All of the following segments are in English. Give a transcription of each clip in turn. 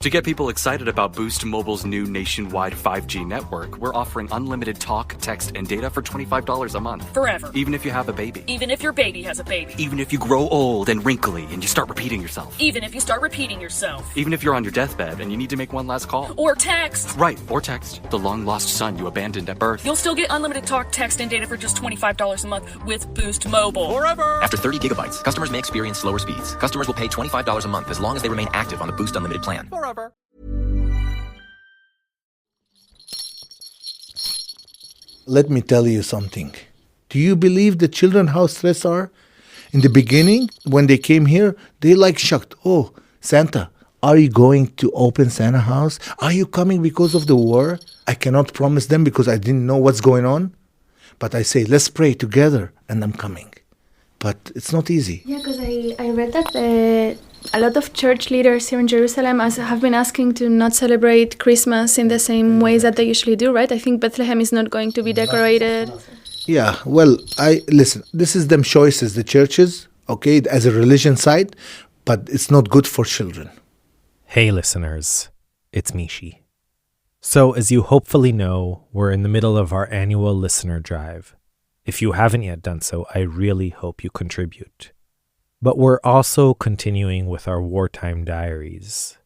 To get people excited about Boost Mobile's new nationwide 5G network, we're offering unlimited talk, text, and data for $25 a month. Forever. Even if you have a baby. Even if your baby has a baby. Even if you grow old and wrinkly and you start repeating yourself. Even if you start repeating yourself. Even if you're on your deathbed and you need to make one last call. Or text. Right, or text. The long-lost son you abandoned at birth. You'll still get unlimited talk, text, and data for just $25 a month with Boost Mobile. Forever! After 30 gigabytes, customers may experience slower speeds. Customers will pay $25 a month as long as they remain active on the Boost Unlimited plan. Forever. Let me tell you something. Do you believe the children how stressed are? In the beginning, when they came here, they shocked. Oh, Santa, are you going to open Santa house? Are you coming because of the war? I cannot promise them because I didn't know what's going on. But I say, let's pray together, and I'm coming. But it's not easy. Yeah, because I read that a lot of church leaders here in Jerusalem have been asking to not celebrate Christmas in the same ways that they usually do, right? I think Bethlehem is not going to be decorated. Yeah, well, listen, this is them choices, the churches, okay, as a religion side, but it's not good for children. Hey listeners, it's Mishi. So as you hopefully know, we're in the middle of our annual listener drive. If you haven't yet done so, I really hope you contribute. But we're also continuing with our Wartime Diaries.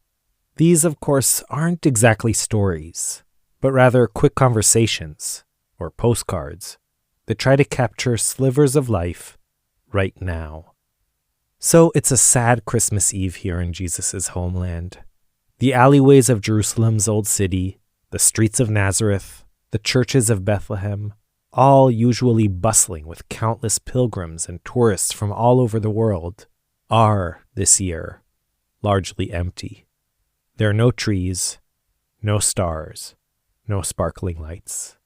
These, of course, aren't exactly stories, but rather quick conversations, or postcards, that try to capture slivers of life right now. So it's a sad Christmas Eve here in Jesus' homeland. The alleyways of Jerusalem's old city, the streets of Nazareth, the churches of Bethlehem, all usually bustling with countless pilgrims and tourists from all over the world, are, this year, largely empty. There are no trees, no stars, no sparkling lights.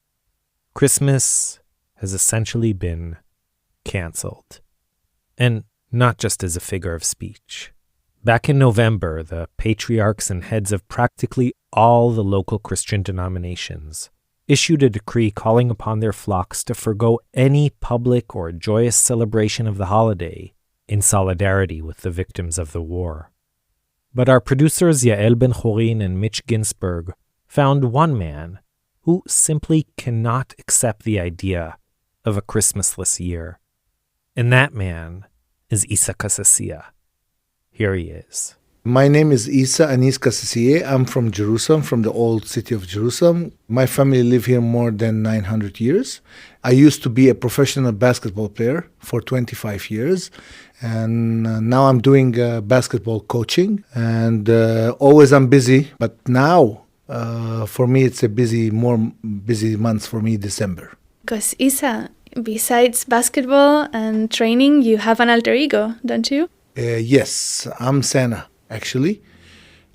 Christmas has essentially been canceled. And not just as a figure of speech. Back in November, the patriarchs and heads of practically all the local Christian denominations issued a decree calling upon their flocks to forgo any public or joyous celebration of the holiday in solidarity with the victims of the war. But our producers Yael Ben-Chorin and Mitch Ginsberg found one man who simply cannot accept the idea of a Christmasless year. And that man is Issa Kassissieh. Here he is. My name is Issa Kassissieh. I'm from Jerusalem, from the old city of Jerusalem. My family live here more than 900 years. I used to be a professional basketball player for 25 years. And now I'm doing basketball coaching. And always I'm busy. But now, for me, it's more busy month for me, December. Because Issa, besides basketball and training, you have an alter ego, don't you? Yes, I'm Santa. Actually,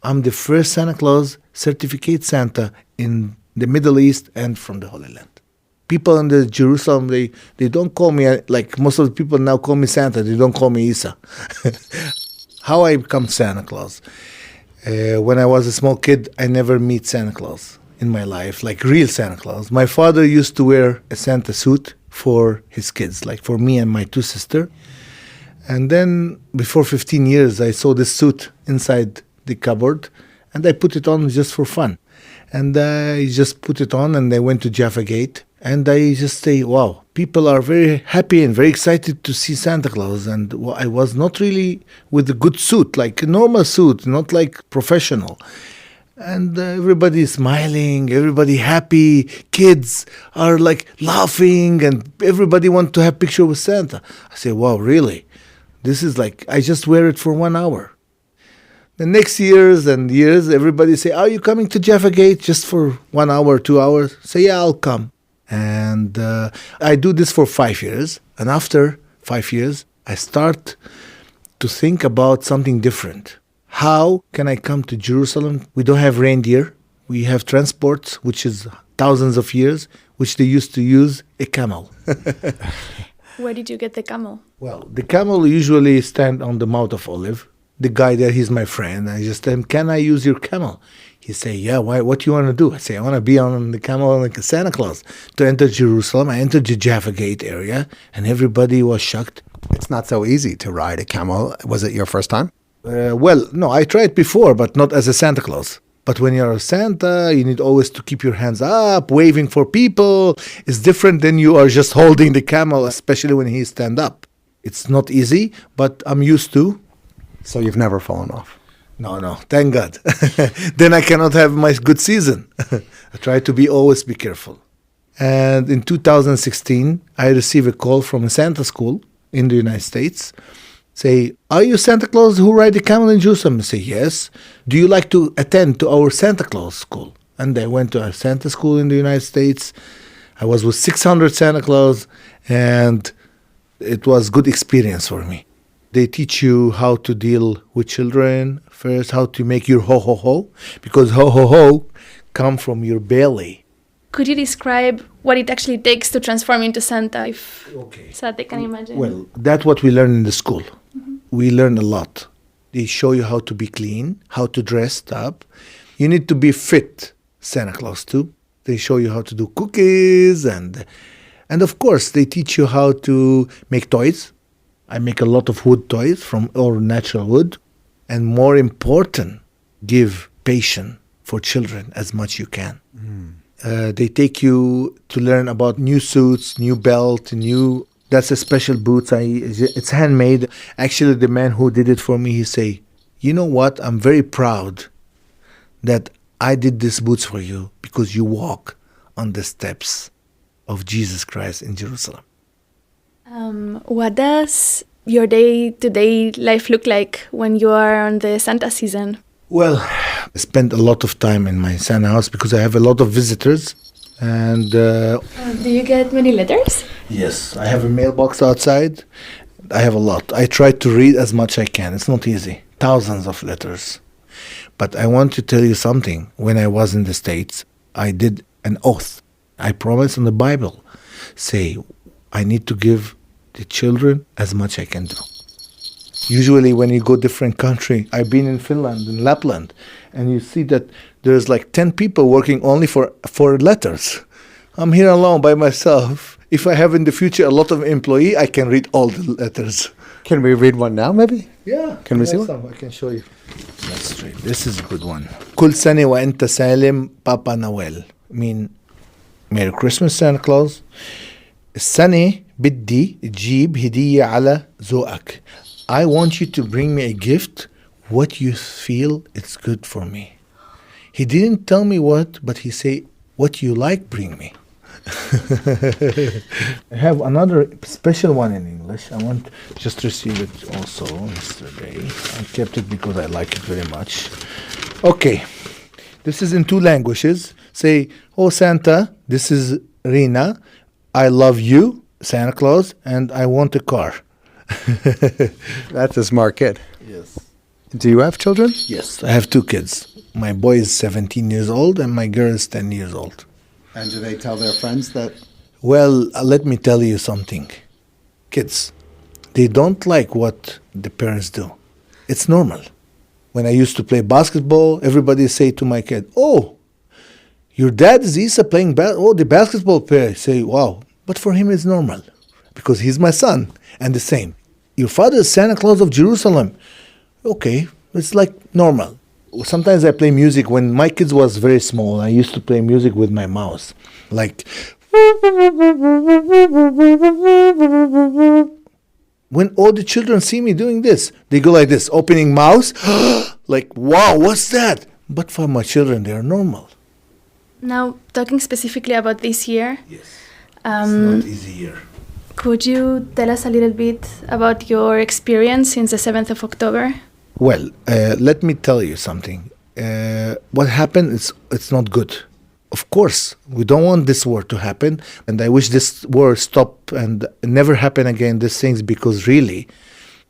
I'm the first Santa Claus certificate Santa in the Middle East and from the Holy Land. People in the Jerusalem, they don't call me, like most of the people now call me Santa, they don't call me Issa. How I become Santa Claus? When I was a small kid, I never meet Santa Claus in my life, like real Santa Claus. My father used to wear a Santa suit for his kids, like for me and my two sisters. And then, before 15 years, I saw this suit inside the cupboard, and I put it on just for fun. And I just put it on, and I went to Jaffa Gate, and I just say, wow, people are very happy and very excited to see Santa Claus. And I was not really with a good suit, like a normal suit, not like professional. And everybody is smiling, everybody happy, kids are like laughing, and everybody want to have picture with Santa. I say, wow, really? This is like, I just wear it for 1 hour. The next years and years, everybody say, are you coming to Jaffa Gate just for 1 hour, 2 hours? Say, yeah, I'll come. And I do this for 5 years. And after 5 years, I start to think about something different. How can I come to Jerusalem? We don't have reindeer. We have transports, which is thousands of years, which they used to use a camel. Where did you get the camel? Well, the camel usually stand on the Mount of Olive. The guy there, he's my friend. I just tell him, can I use your camel? He say, yeah, why? What do you want to do? I say, I want to be on the camel like a Santa Claus. To enter Jerusalem, I entered the Jaffa Gate area, and everybody was shocked. It's not so easy to ride a camel. Was it your first time? Well, no, I tried before, but not as a Santa Claus. But when you're a Santa, you need always to keep your hands up, waving for people. It's different than you are just holding the camel, especially when he stand up. It's not easy, but I'm used to. So you've never fallen off? No, thank God. Then I cannot have my good season. I try to always be careful. And in 2016, I received a call from a Santa school in the United States. Say, are you Santa Claus who ride the camel in Jerusalem? I say, yes. Do you like to attend to our Santa Claus school? And I went to a Santa school in the United States. I was with 600 Santa Claus, and it was good experience for me. They teach you how to deal with children first, how to make your ho-ho-ho, because ho-ho-ho come from your belly. Could you describe what it actually takes to transform into Santa, so that they can imagine? Well, that's what we learn in the school. We learn a lot. They show you how to be clean, how to dress up. You need to be fit, Santa Claus too. They show you how to do cookies, and of course they teach you how to make toys. I make a lot of wood toys from all natural wood. And more important, give patience for children as much you can. They take you to learn about new suits, new belt, that's a special boots. It's handmade. Actually, the man who did it for me, he say, you know what? I'm very proud that I did these boots for you because you walk on the steps of Jesus Christ in Jerusalem. What does your day-to-day life look like when you are on the Santa season? Well, I spend a lot of time in my Santa house because I have a lot of visitors. And do you get many letters? yes, I have a mailbox outside. I have a lot. I try to read as much I can. It's not easy. Thousands of letters. But I want to tell you something. When I was in the States, I did an oath. I promised in the Bible, say, I need to give the children as much I can do. Usually when you go different country, I've been in Finland, in Lapland, and you see that there's like 10 people working only for letters. I'm here alone by myself. If I have in the future a lot of employee, I can read all the letters. Can we read one now, maybe? Yeah. Can we see one? I can show you. That's straight. This is a good one. كل سنة وأنت سالم بابا نويل. Mean Merry Christmas, Santa Claus. السنة بدي تجيب هدية على ذوقك. I want you to bring me a gift, what you feel it's good for me. He didn't tell me what, but he said, what you like, bring me. I have another special one in English. I want just receive it also yesterday. I kept it because I like it very much. Okay, this is in 2 languages. Say, oh Santa, this is Rina. I love you, Santa Claus, and I want a car. That's a smart kid. Yes. Do you have children? Yes, I have 2 kids. My boy is 17 years old and my girl is 10 years old. And do they tell their friends that? Well, let me tell you something. Kids, they don't like what the parents do. It's normal. When I used to play basketball, everybody say to my kid, oh, your dad is Issa playing the basketball player. I say, wow. But for him it's normal because he's my son. And the same. Your father is Santa Claus of Jerusalem. Okay, it's like normal. Sometimes I play music. When my kids was very small, I used to play music with my mouse. Like, when all the children see me doing this, they go like this, opening mouths, like, wow, what's that? But for my children, they are normal. Now, talking specifically about this year, Yes, it's not easy year. could you tell us a little bit about your experience since the 7th of October? Well, let me tell you something. What happened is it's not good. Of course, we don't want this war to happen, and I wish this war stop and never happen again, these things, because really,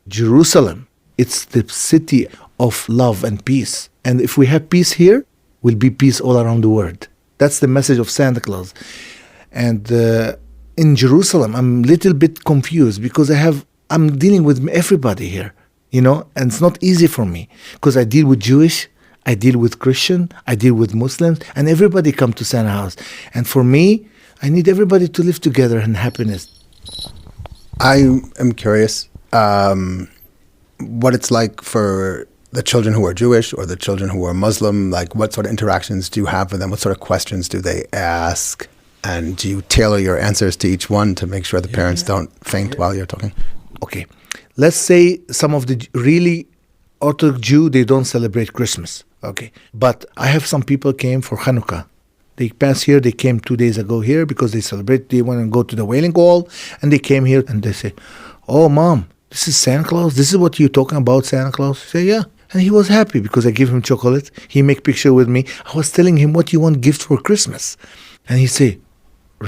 Jerusalem, it's the city of love and peace. And if we have peace here, will be peace all around the world. That's the message of Santa Claus. And in Jerusalem, I'm a little bit confused because I'm dealing with everybody here, and it's not easy for me because I deal with Jewish, I deal with Christian, I deal with Muslims, and everybody come to Santa house. And for me, I need everybody to live together in happiness. I am curious. what it's like for the children who are Jewish or the children who are Muslim? Like, what sort of interactions do you have with them? What sort of questions do they ask? And do you tailor your answers to each one to make sure the parents don't faint while you're talking? Okay. Let's say some of the really Orthodox Jew, they don't celebrate Christmas. Okay. But I have some people came for Hanukkah. They pass here, they came 2 days ago here because they want to go to the Wailing Wall, and they came here and they say, "Oh, Mom, this is Santa Claus? This is what you're talking about, Santa Claus?" I say, "Yeah." And he was happy because I give him chocolate. He make picture with me. I was telling him, "What you want gift for Christmas?" And he say,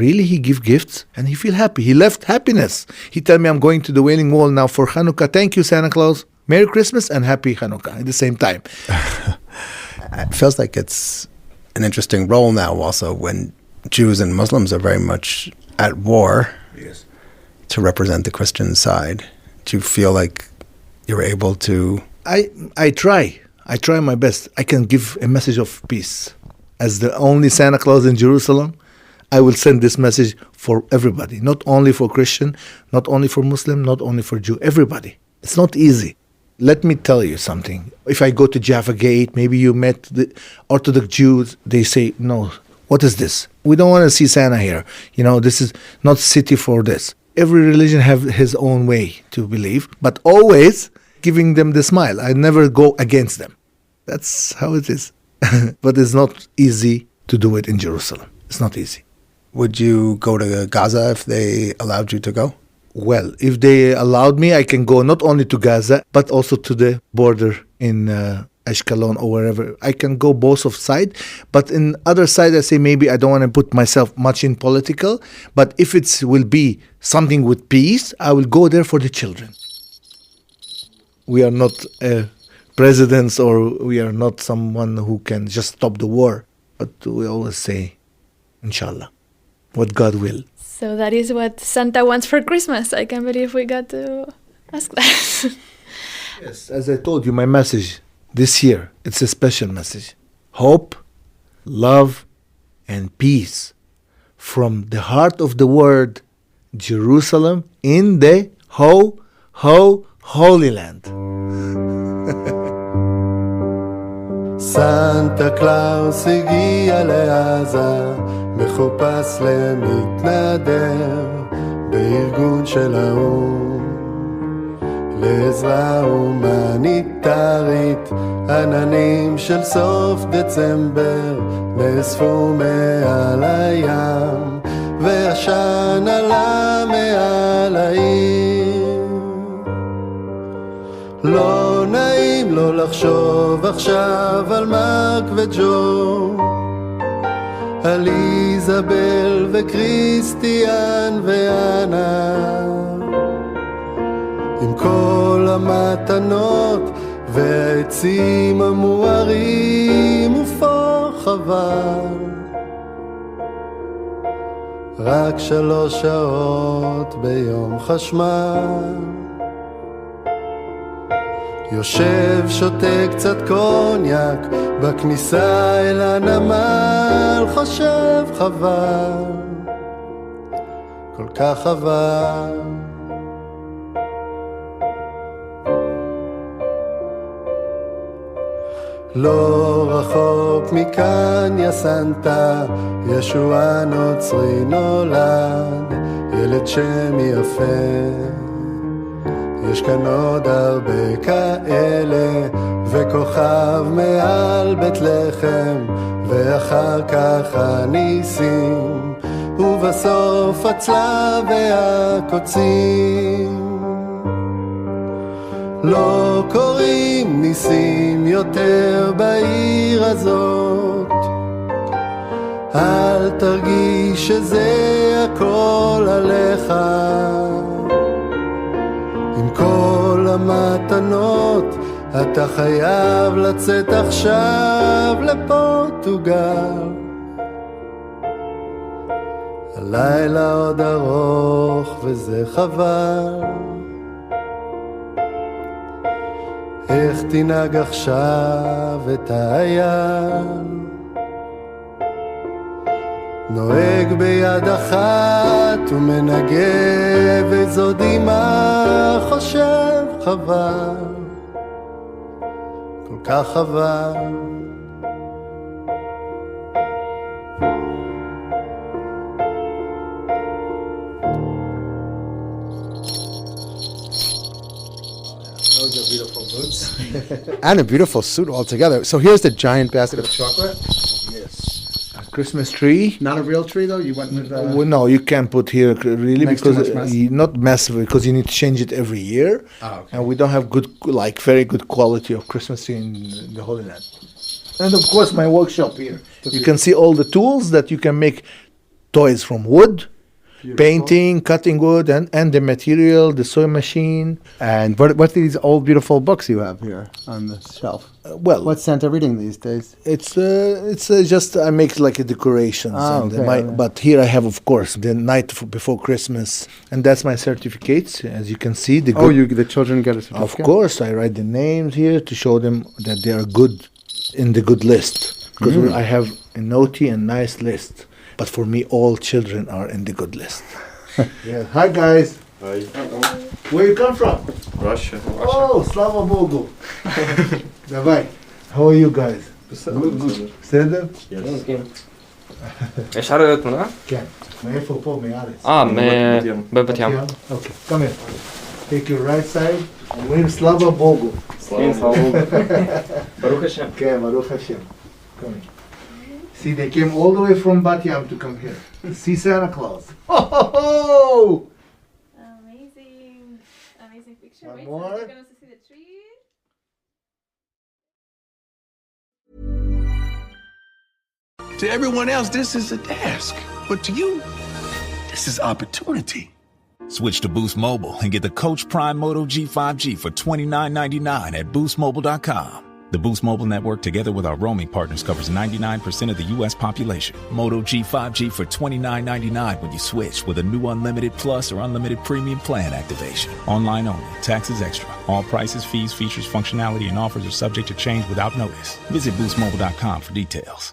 "Really, he give gifts?" And he feel happy. He left happiness. He tell me, "I'm going to the Wailing Wall now for Hanukkah. Thank you, Santa Claus. Merry Christmas and Happy Hanukkah," at the same time. It feels like it's an interesting role now also when Jews and Muslims are very much at war to represent the Christian side. Do you feel like you're able to... I try my best. I can give a message of peace. As the only Santa Claus in Jerusalem, I will send this message for everybody, not only for Christian, not only for Muslim, not only for Jew, everybody. It's not easy. Let me tell you something. If I go to Jaffa Gate, maybe you met the Orthodox Jews, they say, "No, what is this? We don't want to see Santa here. This is not city for this." Every religion have his own way to believe, but always giving them the smile. I never go against them. That's how it is. But it's not easy to do it in Jerusalem. It's not easy. Would you go to Gaza if they allowed you to go? Well, if they allowed me, I can go not only to Gaza, but also to the border in Ashkelon or wherever. I can go both of sides. But in other side, I say maybe I don't want to put myself much in political. But if it will be something with peace, I will go there for the children. We are not presidents or we are not someone who can just stop the war. But we always say, Inshallah, what God will. So that is what Santa wants for Christmas. I can't believe we got to ask that. Yes, as I told you, my message this year, it's a special message. Hope, love, and peace from the heart of the word, Jerusalem, in the Holy Land. סנטה קלאוס הגיע לעזה, מחופש למתנדר, בארגון של האו"ם. לעזרה הומניטרית, עננים של סוף דצמבר, נאספו מעל הים, ועשן עלה מעל העיר. לא נעים לו לחשוב עכשיו על מרק וג'ו, על איזבל וקריסטיאן ואנה, עם כל המתנות והעצים המוארים ופה חבל. רק 3 שעות ביום חשמל, יושב שותה קצת קוניאק בכניסה אל הנמל, חושב חבל, כל כך חבל. לא רחוק מכאן יא סנטה, ישוע נוצרי נולד, ילד שם יפה. יש כאן עוד הרבה כאלה, וכוכב מעל בית לחם, ואחר כך הניסים, ובסוף הצלב והקוצים. לא קוראים ניסים יותר בעיר הזאת, אל תרגיש שזה הכל עליך. עם כל המתנות אתה חייב לצאת עכשיו לפורטוגל. הלילה עוד ארוך וזה חבל. איך תנהג עכשיו את האייל? נוהג ביד אחת ומנגב איזו דמעה, חושב חבל. כל כך חבל. Those are beautiful boots. And a beautiful suit altogether. So here's the giant basket of chocolate. Yes. A Christmas tree. Not a real tree, though? You went with... Well, no, you can't put here really Makes too because much mess. not massive because you need to change it every year, okay. and we don't have good, like very good quality of Christmas tree in the Holy Land. And of course, my workshop here. You can see all the tools that you can make toys from wood, painting, cutting wood, and the material, the sewing machine. And what are these old, beautiful books you have here on the shelf? Well, What's Santa reading these days? it's just I make like a decorations. Okay, okay. But here I have, of course, the night before Christmas, and that's my certificates. As you can see, The children get a certificate? Of course, I write the names here to show them that they are good in the good list. Because I have a naughty and nice list. But for me, all children are in the good list. Yeah. Hi, guys. Hi. Where you come from? Russia. Oh, Slava Bogu. Давай. How are you guys? בסדר? יש עריות מונה? כן. מאיפה פה? מארץ. בבת ים. Okay, come here. Take your right side. אומרים Slava Bogu. ברוך השם. כן, ברוך השם. Come here. See, they came all the way from Bat Yam to come here. See Santa Claus. Oh! Amazing. Amazing picture. One Wait, more. you can also see the tree. To everyone else, this is a task. But to you, this is opportunity. Switch to Boost Mobile and get the Coach Prime Moto G5G for $29.99 at boostmobile.com. The Boost Mobile network, together with our roaming partners, covers 99% of the U.S. population. Moto G5G for $29.99 when you switch with a new Unlimited Plus or Unlimited Premium plan activation. Online only. Taxes extra. All prices, fees, features, functionality, and offers are subject to change without notice. Visit boostmobile.com for details.